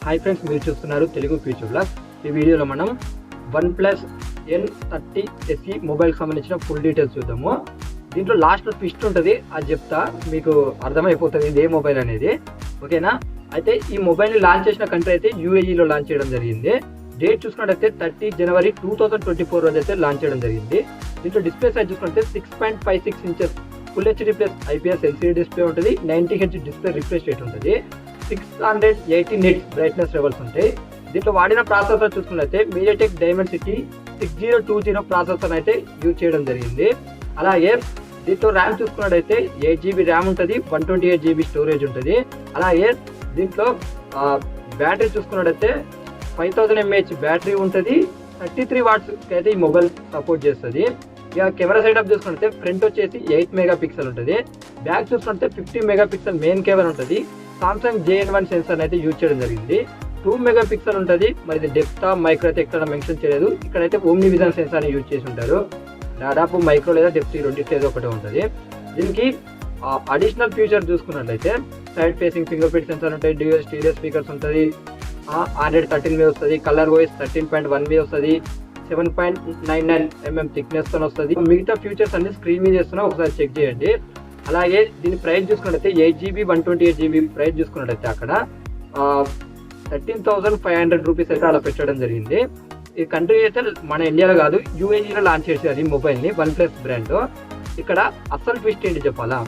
Hi friends, మీరు చూస్తున్నారు Telugu future blog. ఈ వీడియోలో మనం OnePlus N30 SE మొబైల్కి సంబంధించిన ఫుల్ డీటెయిల్స్ చూద్దాము. దీంట్లో లాస్ట్లో ట్విస్ట్ ఉంటుంది, అది చెప్తా, మీకు అర్థమైపోతుంది ఇదే మొబైల్ అనేది. ఓకేనా? అయితే ఈ మొబైల్ని లాంచ్ చేసిన కంట్రీ అయితే UAEలో లాంచ్ చేయడం జరిగింది. డేట్ చూసుకున్నట్టయితే 30 జనవరి 2024 రోజు అయితే లాంచ్ చేయడం జరిగింది. దీంట్లో డిస్ప్లే సైజ్ చూసుకుంటే 6.56 inches full HD plus IPS LCD display ఉంటుంది. 90Hz డిస్ప్లే రిఫ్రెష్ రేట్ ఉంటుంది. 680 నిట్స్ బ్రైట్నెస్ లెవెల్స్ ఉంటాయి. దీంట్లో వాడిన ప్రాసెసర్ చూసుకున్నట్లయితే MediaTek Dimensity 6020 ప్రాసెసర్ అయితే యూజ్ చేయడం జరిగింది. అలాగే దీంట్లో ర్యామ్ చూసుకున్నట్టయితే 8GB ర్యామ్ ఉంటుంది, 128GB స్టోరేజ్ ఉంటుంది. అలాగే దీంట్లో బ్యాటరీ చూసుకున్నట్టయితే 5000 mAh బ్యాటరీ ఉంటుంది. 33 వాట్స్ అయితే ఈ మొబైల్ సపోర్ట్ చేస్తుంది. ఇక కెమెరా సెటప్ చూసుకుంటే ఫ్రంట్ వచ్చేసి 8 మెగాపిక్సెల్ ఉంటుంది. బ్యాక్ చూసుకుంటే 50 మెగాపిక్సెల్ మెయిన్ కెమెరా ఉంటుంది. సామ్సంగ్ JN1 సెన్సార్ అయితే యూజ్ చేయడం జరిగింది. 2 మెగాపిక్సెల్ ఉంటుంది. మరి ఇది డెప్త్ మైక్రో అయితే ఎక్కడ మెన్షన్ చేయలేదు. ఇక్కడైతే ఓమ్ని విజన్ సెన్సార్ యూజ్ చేసి ఉంటారు. దాదాపు మైక్రో లేదా డెప్త్ రెండింటి ఏదో ఒకటి ఉంటుంది. దీనికి అడిషనల్ ఫీచర్ చూసుకున్నట్లయితే side facing finger print censor ఉంటాయి, డ్యూయల్ స్టీరియో స్పీకర్స్ ఉంటుంది, Android 13 వస్తుంది, కలర్ వాయిస్ 13.1 వస్తుంది, 7.99 థిక్నెస్ తో వస్తుంది. మిగతా ఫీచర్స్ అన్ని స్క్రీన్ మీద చేస్తున్నా, ఒకసారి చెక్ చేయండి. అలాగే దీని ప్రైస్ చూసుకున్నట్టయితే 8GB 128GB ప్రైస్ చూసుకున్నట్టయితే అక్కడ 13,500 రూపీస్ అయితే అలా పెట్టడం జరిగింది. ఈ కంట్రీ అయితే మన ఇండియాలో కాదు, UAEలో లాంచ్ చేశారు ఈ మొబైల్ని, OnePlus బ్రాండ్. ఇక్కడ అసలు ట్విస్ట్ ఏంటి చెప్పాలా,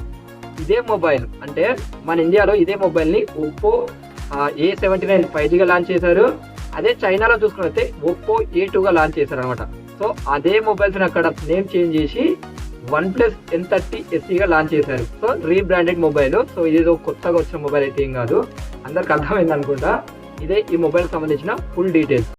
ఇదే మొబైల్ అంటే మన ఇండియాలో ఇదే మొబైల్ని Oppo A79 5Gగా లాంచ్ చేశారు. అదే చైనాలో చూసుకున్నట్లయితే Oppo A2గా లాంచ్ చేశారు అనమాట. సో అదే మొబైల్స్ అక్కడ నేమ్ చేంజ్ చేసి OnePlus N30 SEగా లాంచ్ చేశారు. So rebranded mobile. సో ఇదేదో కొత్తగా వచ్చిన మొబైల్ అయితే ఏం కాదు, అందరికి అర్థమైంది అనుకుంటా. ఇదే ఈ మొబైల్ సంబంధించిన ఫుల్ డీటెయిల్స్.